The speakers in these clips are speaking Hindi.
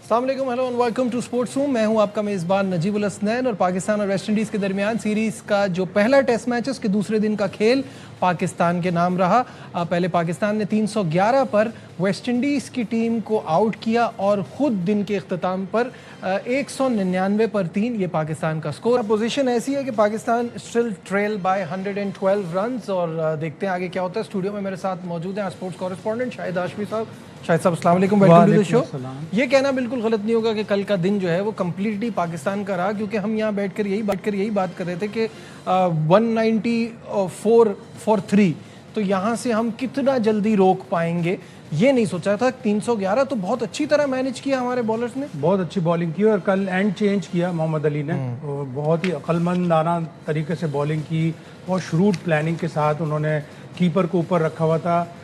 अस्सलाम वालेकुम, hello and welcome to sports room. मैं हूं आपका मेज़बान नजीबुल हसनैन। और पाकिस्तान और वेस्ट इंडीज़ के दरमियान सीरीज़ का जो पहला टेस्ट मैच है उसके दूसरे दिन का खेल पाकिस्तान के नाम रहा। पहले पाकिस्तान ने 311 पर वेस्ट इंडीज़ की टीम को आउट किया और ख़ुद दिन के अख्ताम पर 199 पर 3 ये पाकिस्तान का स्कोर। पोजीशन ऐसी है कि Pakistan still trail by 112 runs. और देखते हैं आगे क्या होता है। स्टूडियो में मेरे साथ मौजूद हैं स्पोर्ट्स कॉरेस्पॉन्डेंट शाहिद हाशमी साहब। शाहिद साहब अस्सलाम वालेकुम, वेलकम टू द शो। ये कहना बिल्कुल गलत नहीं होगा कि कल का दिन जो है वो कम्प्लीटली पाकिस्तान का रहा, क्योंकि हम यहाँ बैठकर यही बात कर रहे थे कि 194 फॉर 3, तो यहाँ से हम कितना जल्दी रोक पाएंगे ये नहीं सोचा था। 311 तो बहुत अच्छी तरह मैनेज किया हमारे बॉलर्स ने, बहुत अच्छी बॉलिंग की। और कल एंड चेंज किया मोहम्मद अली ने, बहुत ही अक्लमंदाना तरीके से बॉलिंग की, बहुत श्रूड प्लानिंग के साथ उन्होंने कीपर को ऊपर रखा हुआ था।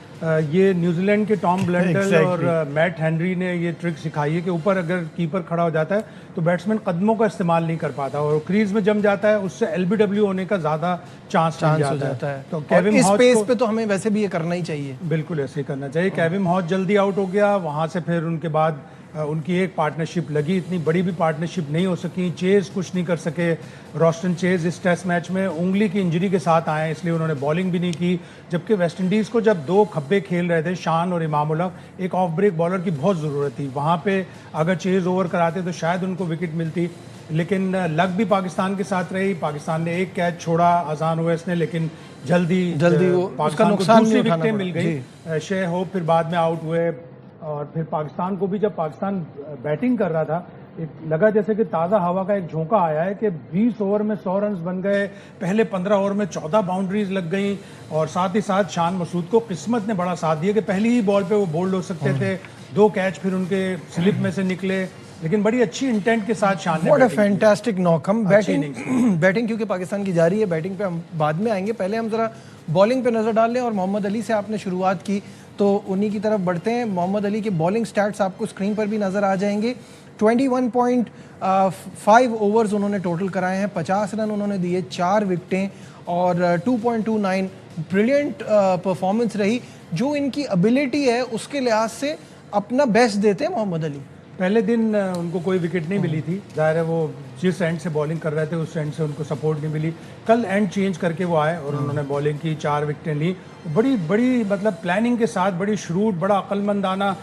ये न्यूजीलैंड के टॉम ब्लेंडल और मैट हेनरी ने ये ट्रिक सिखाई है कि ऊपर अगर कीपर खड़ा हो जाता है तो बैट्समैन कदमों का इस्तेमाल नहीं कर पाता और क्रीज में जम जाता है, उससे एलबीडब्ल्यू होने का ज़्यादा चांस हो जाता है। तो केविन इस पेस पे तो हमें वैसे भी ये करना ही चाहिए, बिल्कुल ऐसे ही करना चाहिए। केविन हॉज जल्दी आउट हो गया, वहाँ से फिर उनके बाद उनकी एक पार्टनरशिप लगी, इतनी बड़ी भी पार्टनरशिप नहीं हो सकी। चेज कुछ नहीं कर सके, रोस्टन चेज इस टेस्ट मैच में उंगली की इंजरी के साथ आए, इसलिए उन्होंने बॉलिंग भी नहीं की। जबकि वेस्ट इंडीज़ को जब दो खब्बे खेल रहे थे, शान और इमामुल्लाह, एक ऑफ ब्रेक बॉलर की बहुत ज़रूरत थी। वहाँ पे अगर चेज ओवर कराते तो शायद उनको विकेट मिलती, लेकिन लक भी पाकिस्तान के साथ रही। पाकिस्तान ने एक कैच छोड़ा अजान ओवैस ने, लेकिन जल्दी पाकिस्तान को दूसरी विकेटें मिल गई। शे होप फिर बाद में आउट हुए। और फिर पाकिस्तान को भी जब पाकिस्तान बैटिंग कर रहा था, एक लगा जैसे कि ताज़ा हवा का एक झोंका आया है कि 20 ओवर में 100 रन बन गए, पहले 15 ओवर में 14 बाउंड्रीज लग गई। और साथ ही साथ शान मसूद को किस्मत ने बड़ा साथ दिया कि पहली ही बॉल पे वो बोल्ड हो सकते थे। 2 कैच फिर उनके स्लिप में से निकले, लेकिन बड़ी अच्छी इंटेंट के साथ शान ने व्हाट अ फैंटास्टिक नॉक। हम बैटिंग क्योंकि पाकिस्तान की जारी है, बैटिंग पे हम बाद में आएंगे, पहले हम जरा बॉलिंग पे नजर डाल लें। और मोहम्मद अली से आपने शुरुआत की तो उन्हीं की तरफ बढ़ते हैं। मोहम्मद अली के बॉलिंग स्टैट्स आपको स्क्रीन पर भी नज़र आ जाएंगे। 21.5 ओवर्स उन्होंने टोटल कराए हैं, 50 रन उन्होंने दिए, 4 विकेटें और 2.29 ब्रिलियंट परफॉर्मेंस रही। जो इनकी एबिलिटी है उसके लिहाज से अपना बेस्ट देते हैं मोहम्मद अली। पहले दिन उनको कोई विकेट नहीं मिली थी, जाहिर है वो जिस एंड से बॉलिंग कर रहे थे उस एंड से उनको सपोर्ट नहीं मिली। कल एंड चेंज करके वो आए और उन्होंने बॉलिंग की, 4 विकेटें ली। बड़ी मतलब प्लानिंग के साथ, बड़ी श्रूड, बड़ा अक्लमंदाना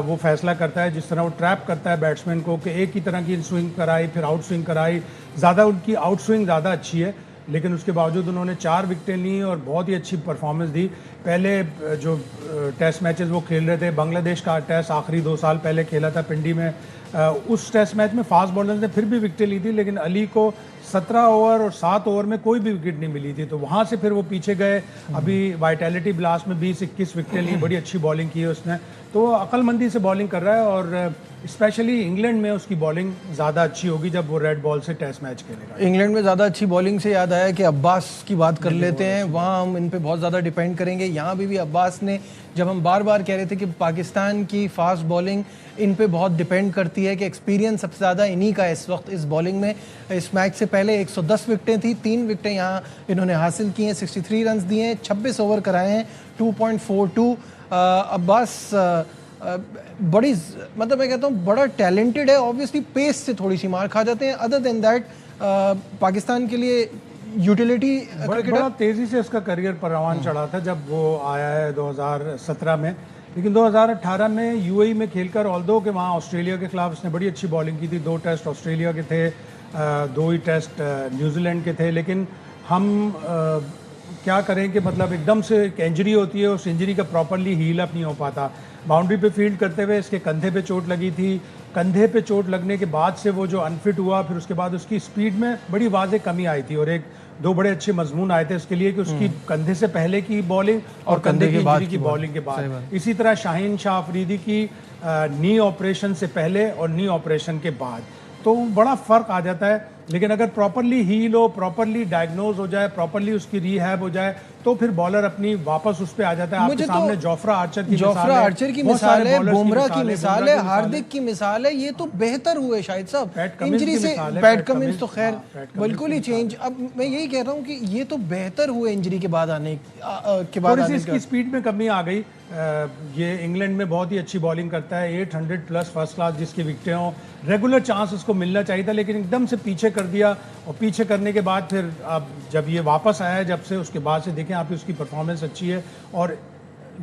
वो फैसला करता है। जिस तरह वो ट्रैप करता है बैट्समैन को कि एक ही तरह की स्विंग कराई, फिर आउट स्विंग कराई। ज़्यादा उनकी आउट स्विंग ज़्यादा अच्छी है, लेकिन उसके बावजूद उन्होंने 4 विकेटें ली और बहुत ही अच्छी परफॉर्मेंस दी। पहले जो टेस्ट मैचेस वो खेल रहे थे, बांग्लादेश का टेस्ट आखिरी 2 साल पहले खेला था पिंडी में, उस टेस्ट मैच में फास्ट बॉलर्स ने फिर भी विकेटें ली थी, लेकिन अली को 17 ओवर और 7 ओवर में कोई भी विकेट नहीं मिली थी। तो वहाँ से फिर वो पीछे गए। अभी वाइटैलिटी ब्लास्ट में 20-21 विकेटें ली, बड़ी अच्छी बॉलिंग की है उसने। तो अक्लमंदी से बॉलिंग कर रहा है और स्पेशली इंग्लैंड में उसकी बॉलिंग ज़्यादा अच्छी होगी जब वो रेड बॉल से टेस्ट मैच खेलेगा। इंग्लैंड में ज़्यादा अच्छी बॉलिंग से याद आया कि अब्बास की बात कर लेते हैं, वहाँ हम इन पे बहुत ज़्यादा डिपेंड करेंगे। यहाँ भी अब्बास ने, जब हम बार बार कह रहे थे कि पाकिस्तान की फास्ट बॉलिंग इन पे बहुत डिपेंड करती है, कि एक्सपीरियंस सबसे ज़्यादा इन्हीं का इस वक्त इस बॉलिंग में। इस मैच से पहले 110 विकेटें थी, 3 विकेटें यहाँ इन्होंने हासिल की हैं, 63 रन दिए हैं, 26 ओवर कराए हैं, 2.42। अब्बास बड़ी, मतलब मैं कहता हूँ बड़ा टैलेंटेड है। ऑब्वियसली पेस से थोड़ी सी मार खा जाते हैं, अदर देन दैट पाकिस्तान के लिए यूटिलिटी बड़ा तेज़ी से उसका करियर परवान चढ़ा था जब वो आया है 2017 में। लेकिन 2018 में यूएई में खेलकर, ऑल्दो कि वहाँ ऑस्ट्रेलिया के खिलाफ उसने बड़ी अच्छी बॉलिंग की थी। 2 टेस्ट ऑस्ट्रेलिया के थे, 2 ही टेस्ट न्यूजीलैंड के थे। लेकिन हम क्या करें कि मतलब एकदम से एक इंजरी होती है, उस इंजरी का प्रॉपरली हील अप नहीं हो पाता। बाउंड्री पे फील्ड करते हुए इसके कंधे पे चोट लगी थी। कंधे पे चोट लगने के बाद से वो जो अनफिट हुआ, फिर उसके बाद उसकी स्पीड में बड़ी वाज़ेह कमी आई थी। और 1-2 बड़े अच्छे मजमून आए थे उसके लिए कि उसकी कंधे से पहले की बॉलिंग और कंधे की इंजरी की बॉलिंग के बाद। इसी तरह शाहीन शाह अफरीदी की नी ऑपरेशन से पहले और नी ऑपरेशन के बाद, तो बड़ा फ़र्क आ जाता है। लेकिन अगर प्रॉपरली हील हो, प्रॉपरली डायग्नोज हो जाए, प्रॉपरली उसकी रीहैब हो जाए, तो फिर बॉलर अपनी वापस उस पे आ जाता है। आपके सामने जोफ्रा आर्चर की मिसाल है, बुमराह की मिसाल है, हार्दिक की मिसाल है। ये तो बेहतर हुए शायद साहब इंजरी से। पैट कमिंस तो खैर बिल्कुल ही चेंज। अब मैं यही कह रहा हूँ कि ये तो बेहतर हुए इंजरी के बाद आने के बाद। इसकी स्पीड में कमी आ गई, ये इंग्लैंड में बहुत ही अच्छी बॉलिंग करता है, 800 प्लस फर्स्ट क्लास जिसकी विकेटें हों, रेगुलर चांस उसको मिलना चाहिए था, लेकिन एकदम से पीछे कर दिया। और पीछे करने के बाद फिर अब जब ये वापस आया है, जब से उसके बाद से देखें आप, उसकी परफॉर्मेंस अच्छी है। और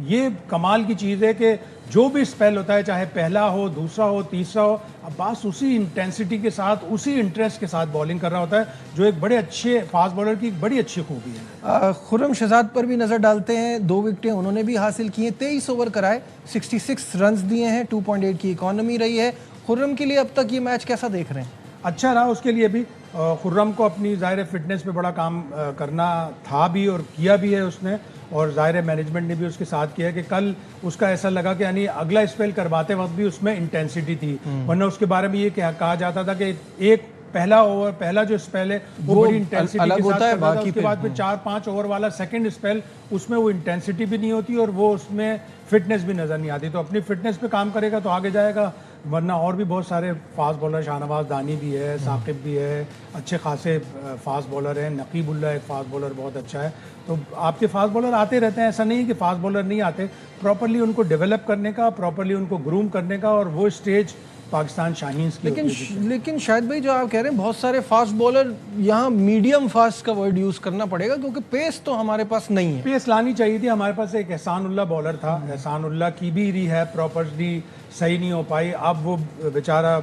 ये कमाल की चीज़ है कि जो भी स्पेल होता है, चाहे पहला हो, दूसरा हो, तीसरा हो, अब्बास उसी इंटेंसिटी के साथ, उसी इंटरेस्ट के साथ बॉलिंग कर रहा होता है, जो एक बड़े अच्छे फास्ट बॉलर की एक बड़ी अच्छी खूबी है। खुर्रम शहजाद पर भी नज़र डालते हैं। 2 विकेटें उन्होंने भी हासिल की हैं, 23 ओवर कराए, 66 रन्स दिए हैं, 2.8 की इकॉनमी रही है। खुर्रम के लिए अब तक ये मैच कैसा देख रहे हैं? अच्छा रहा उसके लिए भी। खुर्रम को अपनी ज़ाहिर फिटनेस पे बड़ा काम करना था भी और किया भी है उसने, और ज़ाहिर मैनेजमेंट ने भी उसके साथ किया कि कल उसका ऐसा लगा कि यानी अगला स्पेल करवाते वक्त भी उसमें इंटेंसिटी थी, वरना उसके बारे में ये कहा जाता था कि एक पहला जो स्पेल है वो बड़ी इंटेंसिटी के साथ करता था, उसके बाद फिर 4-5 ओवर वाला सेकंड स्पेल, उसमें वो इंटेंसिटी भी नहीं होती और वो उसमें फिटनेस भी नज़र नहीं आती। तो अपनी फिटनेस पे काम करेगा तो आगे जाएगा, वरना और भी बहुत सारे फास्ट बॉलर, शाहनवाज दानी भी है, साकिब भी है, अच्छे खासे फास्ट बॉलर हैं, नकीबुल्ला एक फास्ट बॉलर बहुत अच्छा है। तो आपके फास्ट बॉलर आते रहते हैं, ऐसा नहीं कि फास्ट बॉलर नहीं आते। प्रॉपरली उनको डेवलप करने का, प्रॉपरली उनको ग्रूम करने का, और वो स्टेज पाकिस्तान शाहीन्स की। लेकिन शायद भाई जो आप कह रहे हैं, बहुत सारे फास्ट बॉलर, यहाँ मीडियम फास्ट का वर्ड यूज़ करना पड़ेगा, क्योंकि पेस तो हमारे पास नहीं है। पेस लानी चाहिए थी। हमारे पास एक एहसानुल्लाह बॉलर था, एहसानुल्लाह की भी रिहैब प्रॉपरली सही नहीं हो पाई। अब वो बेचारा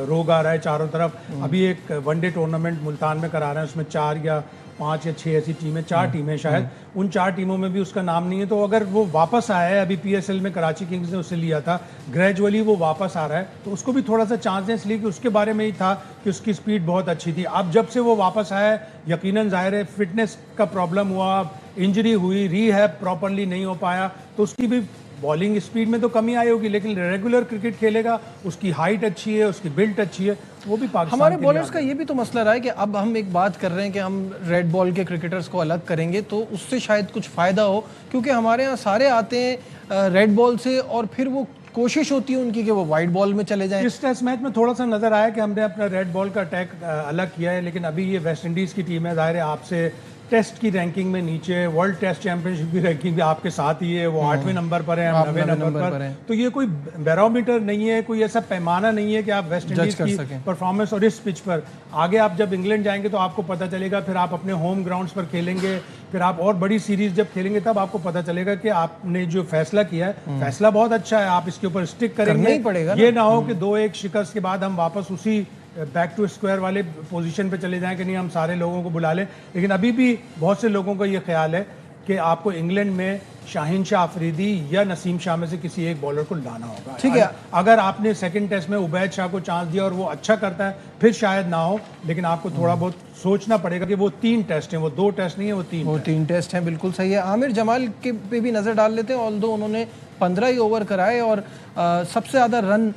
रोग आ रहा है चारों तरफ। अभी एक वनडे टूर्नामेंट मुल्तान में करा रहे हैं, उसमें 4 या 5 या 6 ऐसी टीमें, 4 टीमें शायद, उन 4 टीमों में भी उसका नाम नहीं है। तो अगर वो वापस आया है, अभी PSL में कराची किंग्स ने उससे लिया था, ग्रेजुअली वो वापस आ रहा है, तो उसको भी थोड़ा सा चांस दें, इसलिए कि उसके बारे में ही था कि उसकी स्पीड बहुत अच्छी थी। अब जब से वो वापस आया है, यकीनन जाहिर है फिटनेस का प्रॉब्लम हुआ, इंजरी हुई, रीहैब प्रॉपरली नहीं हो पाया, तो उसकी भी बॉलिंग स्पीड में तो कमी आई होगी, लेकिन रेगुलर क्रिकेट खेलेगा, उसकी हाइट अच्छी है, उसकी बिल्ट अच्छी है, वो भी पाकिस्तान हमारे बॉलर्स का ये भी तो मसला रहा है कि अब हम एक बात कर रहे हैं कि हम रेड बॉल के क्रिकेटर्स को अलग करेंगे, तो उससे शायद कुछ फ़ायदा हो, क्योंकि हमारे यहाँ सारे आते हैं रेड बॉल से, और फिर वो कोशिश होती है उनकी कि वो वाइट बॉल में चले जाएं। इस टेस्ट मैच में थोड़ा सा नजर आया कि हमने अपना रेड बॉल का अटैक अलग किया है, लेकिन अभी ये वेस्ट इंडीज़ की टीम है, ज़ाहिर है आपसे टेस्ट की रैंकिंग में नीचे, वर्ल्ड टेस्ट चैंपियनशिप की रैंकिंग भी आपके साथ ही है, वो 8वें नंबर पर है, हम 9वें नंबर पर। तो ये कोई बैरोमीटर नहीं है, कोई ऐसा पैमाना नहीं है कि आप वेस्ट इंडीज की परफॉर्मेंस, और इस पिच पर आगे आप जब इंग्लैंड जाएंगे तो आपको पता चलेगा, फिर आप अपने होम ग्राउंड्स पर खेलेंगे, फिर आप और बड़ी सीरीज जब खेलेंगे तब आपको पता चलेगा कि आपने जो फैसला किया है, फैसला बहुत अच्छा है, आप इसके ऊपर स्टिक करेंगे। ये ना हो कि 2-1 शिकस्त के बाद हम वापस उसी बैक टू स्क्वायर वाले पोजीशन पे चले जाएं कि नहीं हम सारे लोगों को बुला लें। लेकिन अभी भी बहुत से लोगों का ये ख्याल है कि आपको इंग्लैंड में शाहीन शाह अफरीदी या नसीम शाह में से किसी एक बॉलर को लाना होगा। ठीक है, अगर आपने सेकंड टेस्ट में उबैद शाह को चांस दिया और वो अच्छा करता है, फिर शायद ना हो, लेकिन आपको थोड़ा बहुत सोचना पड़ेगा कि वो 3 टेस्ट हैं, वो 2 टेस्ट नहीं है, वो 3 टेस्ट हैं। बिल्कुल सही है। आमिर जमाल के पे भी नज़र डाल लेते हैं, ऑल्दो उन्होंने 15 ही ओवर कराए और सबसे ज़्यादा रन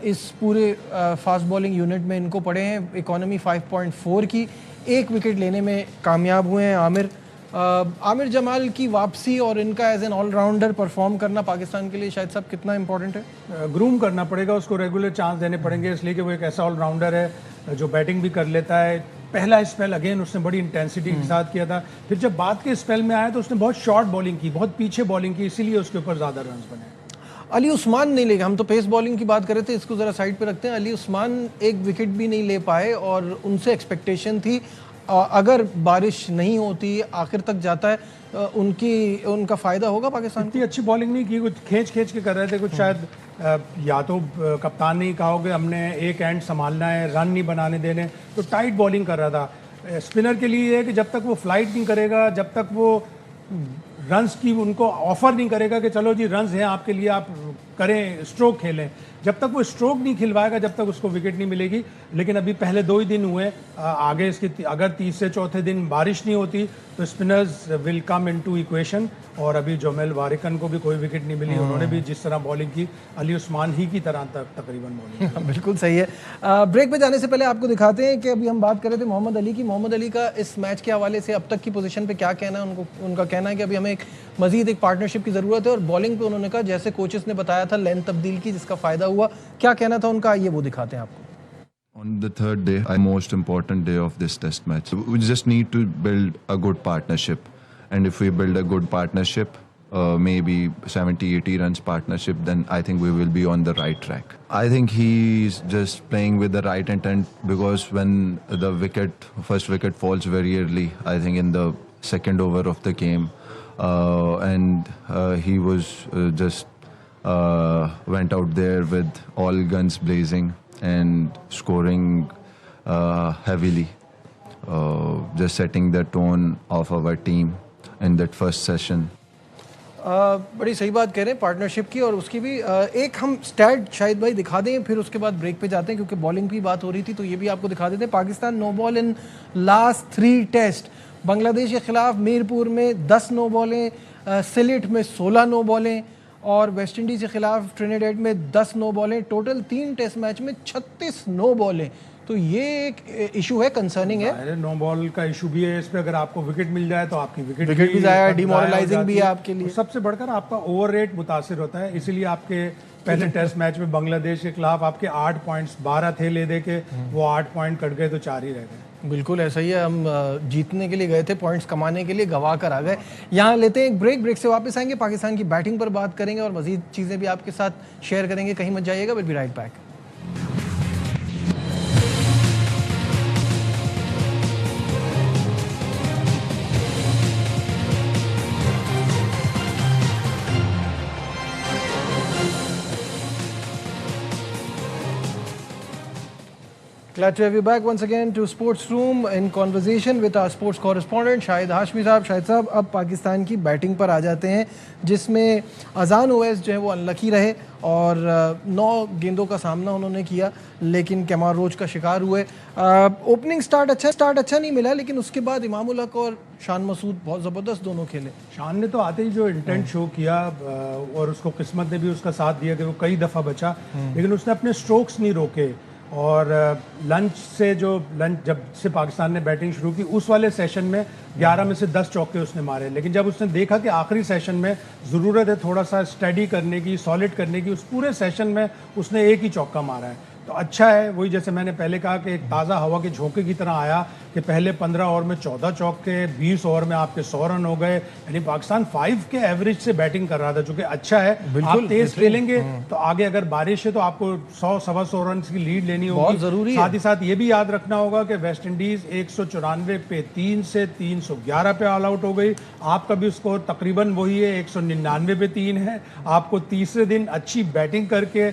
इस पूरे फास्ट बॉलिंग यूनिट में इनको पड़े हैं, इकॉनमी 5.4 की, 1 विकेट लेने में कामयाब हुए हैं आमिर जमाल की वापसी और इनका एज एन ऑलराउंडर परफॉर्म करना पाकिस्तान के लिए शायद सब कितना इंपॉर्टेंट है? ग्रूम करना पड़ेगा उसको, रेगुलर चांस देने पड़ेंगे, इसलिए कि वो एक ऐसा ऑलराउंडर है जो बैटिंग भी कर लेता है। पहला स्पेल अगेन उसने बड़ी इंटेंसिटी के साथ किया था, फिर जब बाद के स्पेल में आया तो उसने बहुत शॉर्ट बॉलिंग की, बहुत पीछे बॉलिंग की, इसीलिए उसके ऊपर ज़्यादा रन बने। अली उस्मान नहीं लेगा, हम तो पेस बॉलिंग की बात कर रहे थे, इसको ज़रा साइड पे रखते हैं। अली उस्मान एक विकेट भी नहीं ले पाए और उनसे एक्सपेक्टेशन थी अगर बारिश नहीं होती आखिर तक जाता है उनका फ़ायदा होगा पाकिस्तान। इतनी अच्छी बॉलिंग नहीं की, कुछ खींच के कर रहे थे, कुछ शायद या तो कप्तान ने कहा कि हमने एक एंड संभालना है, रन नहीं बनाने देने, तो टाइट बॉलिंग कर रहा था। स्पिनर के लिए है कि जब तक वो फ्लाइट नहीं करेगा, जब तक वो रन्स की उनको ऑफर नहीं करेगा कि चलो जी रन्स हैं आपके लिए, आप करें, स्ट्रोक खेलें, जब तक वो स्ट्रोक नहीं खिलवाएगा जब तक उसको विकेट नहीं मिलेगी। लेकिन अभी पहले 2 ही दिन हुए, आगे इसके अगर तीसरे चौथे दिन बारिश नहीं होती तो spinners will come into equation, और अभी जोमेल वारिकन को भी कोई विकेट नहीं मिली, उन्होंने भी जिस तरह बॉलिंग की अली उस्मान ही की तरह तकरीबन बॉलिंग। बिल्कुल सही है। ब्रेक पे जाने से पहले आपको दिखाते हैं कि अभी हम बात कर रहे थे मोहम्मद अली की। मोहम्मद अली का इस मैच के हवाले से अब तक की पोजीशन पे क्या कहना है, उनका कहना है कि अभी हमें मजीद एक पार्टनरशिप की ज़रूरत है, और बॉलिंग पे उन्होंने कहा जैसे कोचेस ने बताया था लेंथ तब्दील की जिसका फ़ायदा हुआ। क्या कहना था उनका, ये वो दिखाते हैं आपको। On the third day, the most important day of this test match, we just need to build a good partnership, and if we build a good partnership, maybe 70-80 runs partnership, then I think we will be on the right track. I think he's just playing with the right intent, because when the first wicket falls very early, I think in the second over of the game, and he was just went out there with all guns blazing and scoring heavily, just setting the tone of our team in that first session. बड़ी सही बात कह रहे हैं पार्टनरशिप की, और उसकी भी एक हम स्टैट शायद भाई दिखा दें, फिर उसके बाद ब्रेक पे जाते हैं, क्योंकि बॉलिंग की बात हो रही थी तो ये भी आपको दिखा देते हैं। Pakistan no ball in last 3 test. Bangladesh के खिलाफ मीरपुर में 10 नो बॉलें, सिलेट में 16 नो बॉलें, और वेस्ट इंडीज़ के खिलाफ ट्रिनिडेड में 10 नो बॉलें। टोटल 3 टेस्ट मैच में 36 नो बॉलें। तो ये एक इशू है, कंसर्निंग है। अरे नो बॉल का इशू भी है इस पे। अगर आपको विकेट मिल जाए तो आपकी विकेट भी जाया, डिमोरलाइजिंग भी है आपके लिए। सबसे बढ़कर आपका ओवर रेट मुतासिर होता है, इसीलिए आपके पहले टेस्ट मैच में बांग्लादेश के खिलाफ आपके 8 पॉइंट्स 12 थे ले दे के, वो 8 पॉइंट कट गए तो 4 ही रह गए। बिल्कुल ऐसा ही है। हम जीतने के लिए गए थे, पॉइंट्स कमाने के लिए गवा कर आ गए। यहाँ लेते हैं एक ब्रेक से वापस आएंगे, पाकिस्तान की बैटिंग पर बात करेंगे और मजीद चीज़ें भी आपके साथ शेयर करेंगे। कहीं मत जाइएगा, will be right back. Glad to have you back once again to Sports Room in conversation with our sports correspondent Shahid Hashmi साहब। शाहिद साहब, अब पाकिस्तान की बैटिंग पर आ जाते हैं, जिसमें अजान ओवैस जो है वो अनलकी रहे और 9 गेंदों का सामना उन्होंने किया, लेकिन कैमार रोच का शिकार हुए। ओपनिंग स्टार्ट अच्छा नहीं मिला, लेकिन उसके बाद इमाम उल हक और शान मसूद बहुत ज़बरदस्त दोनों खेले। शान ने तो आते ही जो इंटेंट शो किया, और उसको किस्मत ने भी उसका साथ दिया कि वो कई दफ़ा बचा, लेकिन उसने अपने स्ट्रोक्स नहीं रोके। और लंच जब से पाकिस्तान ने बैटिंग शुरू की, उस वाले सेशन में 11 में से 10 चौके उसने मारे, लेकिन जब उसने देखा कि आखिरी सेशन में ज़रूरत है थोड़ा सा स्टडी करने की, सॉलिड करने की, उस पूरे सेशन में उसने एक ही चौका मारा है। तो अच्छा है, वही जैसे मैंने पहले कहा कि एक ताज़ा हवा के झोंके की तरह आया कि पहले 15 ओवर में 14 चौके, 20 ओवर में आपके 100 रन हो गए। यानी पाकिस्तान 5 के एवरेज से बैटिंग कर रहा था, जो कि अच्छा है। आप तेज खेलेंगे तो आगे अगर बारिश है तो आपको 100-125 रन की लीड लेनी होगी, बहुत जरूरी है। साथ ही साथ ये भी याद रखना होगा कि वेस्ट इंडीज 194 पे 3 से 311 पे ऑल आउट हो गई। आपका भी स्कोर तकरीबन वही है, 199 पे 3 है। आपको तीसरे दिन अच्छी बैटिंग करके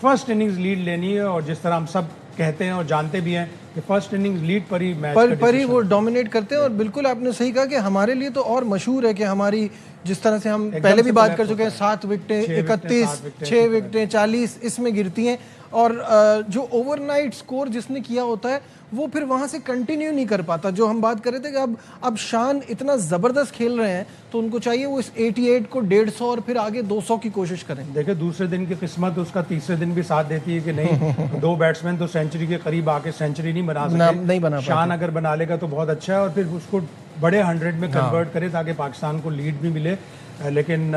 फर्स्ट इनिंग्स लीड लेनी है, और जिस तरह हम सब कहते हैं और जानते भी हैं कि फर्स्ट इनिंग्स लीड पर ही मैच पर ही वो डोमिनेट करते हैं। और बिल्कुल आपने सही कहा कि हमारे लिए तो और मशहूर है कि हमारी, जिस तरह से हम पहले भी बात कर चुके हैं, 7 विकेटें 31, 6 विकेटें 40 इसमें गिरती हैं, और जो ओवरनाइट स्कोर जिसने किया होता है वो फिर वहां से कंटिन्यू नहीं कर पाता। जो हम बात कर रहे थे कि अब शान इतना ज़बरदस्त खेल रहे हैं, तो उनको चाहिए वो इस 88 को 150 और फिर आगे 200 की कोशिश करें। देखिए, दूसरे दिन की किस्मत उसका तीसरे दिन भी साथ देती है कि नहीं 2 बैट्समैन तो सेंचुरी के करीब आके सेंचुरी नहीं बना सकते, नहीं बना शान अगर बना लेगा तो बहुत अच्छा है, और फिर उसको बड़े 100 में कन्वर्ट करे ताकि पाकिस्तान को लीड भी मिले। लेकिन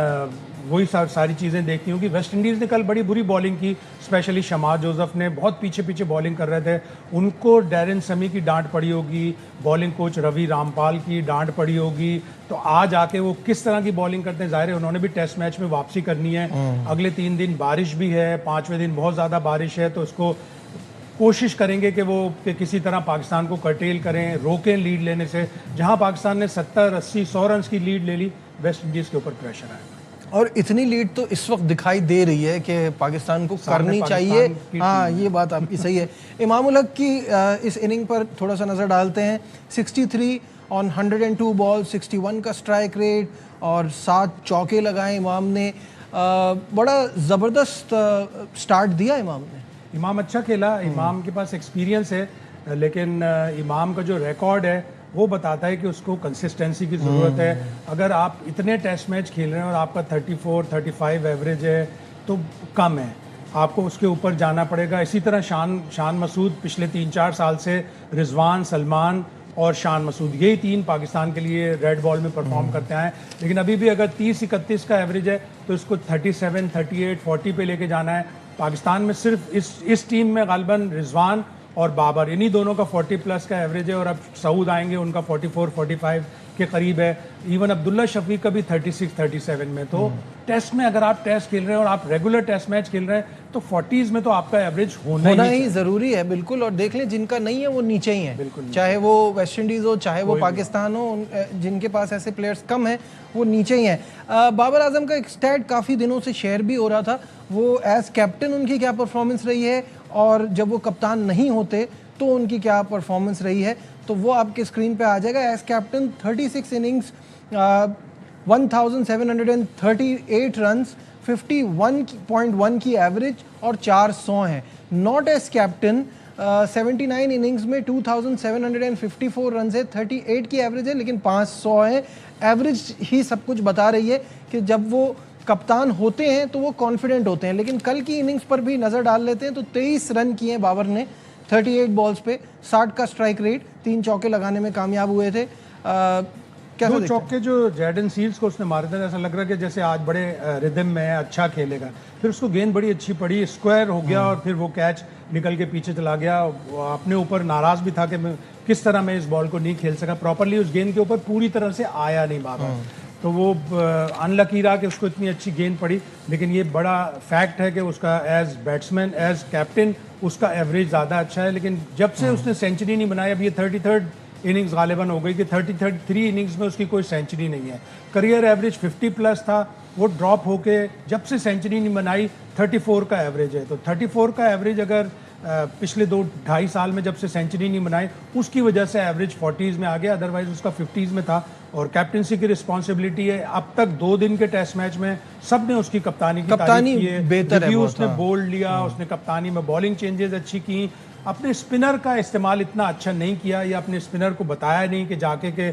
वही सारी चीज़ें देखती हूँ कि वेस्ट इंडीज़ ने कल बड़ी बुरी बॉलिंग की, स्पेशली शमाज जोसेफ ने बहुत पीछे बॉलिंग कर रहे थे, उनको डैरेन समी की डांट पड़ी होगी, बॉलिंग कोच रवि रामपाल की डांट पड़ी होगी। तो आज आके वो किस तरह की बॉलिंग करते हैं, जाहिर है उन्होंने भी टेस्ट मैच में वापसी करनी है। अगले 3 दिन बारिश भी है, 5वें दिन बहुत ज़्यादा बारिश है, तो उसको कोशिश करेंगे कि वो किसी तरह पाकिस्तान को कर्टेल करें, रोकें लीड लेने से। जहां पाकिस्तान ने 70, 80, 100 रन की लीड ले ली, वेस्ट इंडीज़ के ऊपर प्रेशर आया। और इतनी लीड तो इस वक्त दिखाई दे रही है कि पाकिस्तान को करनी चाहिए। हाँ, ये बात आपकी सही है। इमाम उल हक की इस इनिंग पर थोड़ा सा नज़र डालते हैं। 63 ऑन 102 बॉल, 61 का स्ट्राइक रेट और 7 चौके लगाए इमाम ने। बड़ा ज़बरदस्त स्टार्ट दिया इमाम ने। इमाम अच्छा खेला, इमाम के पास एक्सपीरियंस है, लेकिन इमाम का जो रिकॉर्ड है वो बताता है कि उसको कंसिस्टेंसी की ज़रूरत है। अगर आप इतने टेस्ट मैच खेल रहे हैं और आपका 34-35 एवरेज है तो कम है, आपको उसके ऊपर जाना पड़ेगा। इसी तरह शान मसूद पिछले 3-4 साल से रिजवान, सलमान और शान मसूद, यही 3 पाकिस्तान के लिए रेड बॉल में परफॉर्म करते हैं। लेकिन अभी भी अगर 30-31 का एवरेज है तो इसको 37, 38, 40 पे लेके जाना है। पाकिस्तान में सिर्फ इस टीम में गालिबन रिजवान और बाबर, इन्हीं दोनों का 40 प्लस का एवरेज है। और अब सऊद आएंगे, उनका 44-45 के करीब है। इवन अब्दुल्ला शफीक का भी 36-37 में। तो टेस्ट में अगर आप टेस्ट खेल रहे हैं और आप रेगुलर टेस्ट मैच खेल रहे हैं तो 40s में तो आपका एवरेज होना ही जरूरी है। बिल्कुल। और देख लें जिनका नहीं है वो नीचे ही है, चाहे वो वेस्ट इंडीज हो चाहे वो पाकिस्तान हो, जिनके पास ऐसे प्लेयर्स कम है वो नीचे ही हैं। बाबर आजम का एक स्टैट काफ़ी दिनों से शेयर भी हो रहा था, वो एज कैप्टन उनकी क्या परफॉर्मेंस रही है और जब वो कप्तान नहीं होते तो उनकी क्या परफॉर्मेंस रही है, तो वो आपके स्क्रीन पे आ जाएगा। एज कैप्टन 36 इनिंग्स, 1738 रन्स, 51.1 की एवरेज और 400 हैं। नॉट एज कैप्टन 79 इनिंग्स में 2754 रन है, 38 की एवरेज है लेकिन 500 है। एवरेज ही सब कुछ बता रही है कि जब वो कप्तान होते हैं तो वो कॉन्फिडेंट होते हैं। लेकिन कल की इनिंग्स पर भी नज़र डाल लेते हैं तो 23 रन किए बाबर ने 38 बॉल्स पे, 60 का स्ट्राइक रेट, 3 चौके लगाने में कामयाब हुए थे। क्या दो चौके जो जैडन सील्स को उसने मारे थे, ऐसा लग रहा है कि जैसे आज बड़े रिदम में है, अच्छा खेलेगा। फिर उसको गेंद बड़ी अच्छी पड़ी, स्क्वायर हो गया और फिर वो कैच निकल के पीछे चला गया। अपने ऊपर नाराज भी था कि मैं किस तरह मैं इस बॉल को नहीं खेल सका प्रॉपरली, उस गेंद के ऊपर पूरी तरह से आया नहीं बाबर। तो वो अनलकी रहा कि उसको इतनी अच्छी गेंद पड़ी। लेकिन ये बड़ा फैक्ट है कि उसका एज बैट्समैन, एज कैप्टन उसका एवरेज ज़्यादा अच्छा है। लेकिन जब से उसने सेंचुरी नहीं बनाई, अब ये 33rd इनिंग्स गालिबन हो गई कि 33 इनिंग्स में उसकी कोई सेंचुरी नहीं है। करियर एवरेज 50 प्लस था, वो ड्रॉप होके जब से सेंचुरी नहीं बनाई 34 का एवरेज है। तो 34 का एवरेज अगर पिछले 2-2.5 साल में जब से सेंचुरी नहीं बनाई उसकी वजह से एवरेज 40s में आ गया, अदरवाइज उसका 50s में था। और कैप्टनसी की रिस्पॉन्सिबिलिटी है। अब तक 2 दिन के टेस्ट मैच में सब ने उसकी कप्तानी की तारीफ की है, बेहतर है, उसने बोल्ड लिया, उसने कप्तानी में बॉलिंग चेंजेस अच्छी की, अपने स्पिनर का इस्तेमाल इतना अच्छा नहीं किया या अपने स्पिनर को बताया नहीं कि जाके के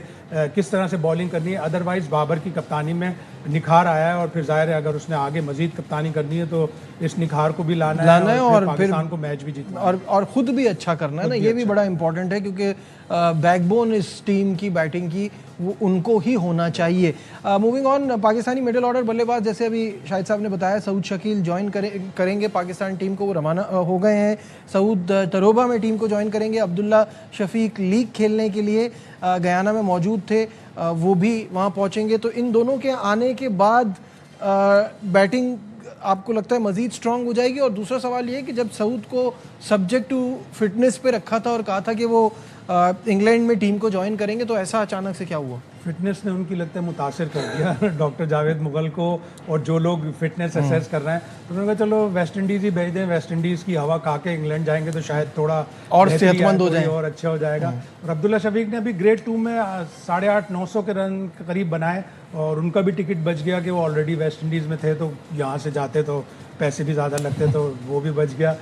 किस तरह से बॉलिंग करनी है। अदरवाइज बाबर की कप्तानी में निखार आया है और फिर जाहिर है अगर उसने आगे मजीद कप्तानी करनी है तो इस निखार को भी लाना है और पाकिस्तान को मैच भी जीतना और खुद भी अच्छा करना है ना, ये भी बड़ा इंपॉर्टेंट है क्योंकि बैकबोन इस टीम की बैटिंग की वो उनको ही होना चाहिए। Moving on, Pakistani middle order बल्लेबाज जैसे अभी शाहिद साहब ने बताया सऊद शकील ज्वाइन करेंगे पाकिस्तान टीम को, वो रवाना हो गए हैं। सऊद तरोबा में टीम को ज्वाइन करेंगे। अब्दुल्ला शफीक लीग खेलने के लिए गयाना में मौजूद थे, वो भी वहाँ पहुँचेंगे। तो इन दोनों के आने के बाद बैटिंग आपको लगता है मज़ीद स्ट्रांग हो जाएगी? और दूसरा सवाल ये है कि जब सऊद को सब्जेक्ट टू फिटनेस पे रखा था और कहा था कि वो इंग्लैंड में टीम को ज्वाइन करेंगे, तो ऐसा अचानक से क्या हुआ? फिटनेस ने उनकी लगता है मुतासिर कर दिया डॉक्टर जावेद मुगल को और जो लोग फिटनेस असेस कर रहे हैं। तो उन्होंने कहा चलो वेस्ट इंडीज़ ही भेज दें, वेस्ट इंडीज़ की हवा खा के इंग्लैंड जाएंगे तो शायद थोड़ा और सेहतमंद हो जाए और अच्छा हो जाएगा। और अब्दुल्ला शफीक ने अभी ग्रेड 2 में 850-900 के रन के करीब बनाए और उनका भी टिकट बच गया कि वो ऑलरेडी वेस्ट इंडीज़ में थे, तो यहाँ से जाते तो पैसे भी ज़्यादा लगते, तो वो भी बच गया।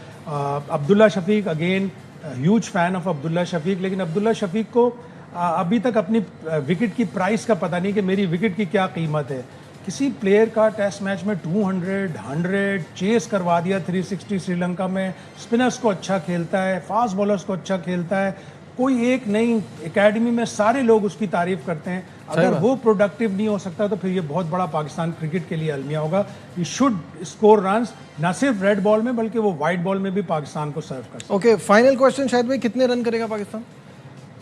Abdullah Shafique again huge fan of Abdullah Shafique. लेकिन अब्दुल्ला शफीक को अभी तक अपनी विकेट की प्राइस का पता नहीं कि मेरी विकेट की क्या कीमत है। किसी प्लेयर का टेस्ट मैच में 200 चेस करवा दिया 360 श्रीलंका में, स्पिनर्स को अच्छा खेलता है, फास्ट बॉलर्स को अच्छा खेलता है, कोई एक नई एकेडमी में सारे लोग उसकी तारीफ करते हैं। अगर वो प्रोडक्टिव नहीं हो सकता तो फिर ये बहुत बड़ा पाकिस्तान क्रिकेट के लिए अलमिया होगा। ही शुड स्कोर रन्स ना सिर्फ रेड बॉल में बल्कि वो वाइट बॉल में भी पाकिस्तान को सर्व कर सकता है। ओके, फाइनल क्वेश्चन शायद भाई, कितने रन करेगा पाकिस्तान?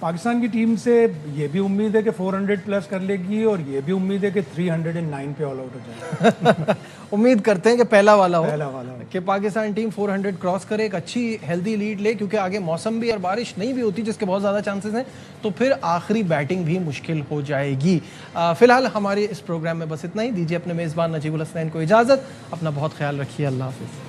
पाकिस्तान की टीम से ये भी उम्मीद है कि 400 प्लस कर लेगी और ये भी उम्मीद है कि 309 पे ऑल आउट हो जाएगा। उम्मीद करते हैं कि पहला वाला हो कि पाकिस्तान टीम 400 क्रॉस करे, एक अच्छी हेल्दी लीड ले, क्योंकि आगे मौसम भी और बारिश नहीं भी होती जिसके बहुत ज़्यादा चांसेस हैं, तो फिर आखिरी बैटिंग भी मुश्किल हो जाएगी। फिलहाल हमारे इस प्रोग्राम में बस इतना ही। दीजिए अपने मेज़बान नजीबुल हसनैन को इजाज़त। अपना बहुत ख्याल रखिए। अल्लाह हाफिज़।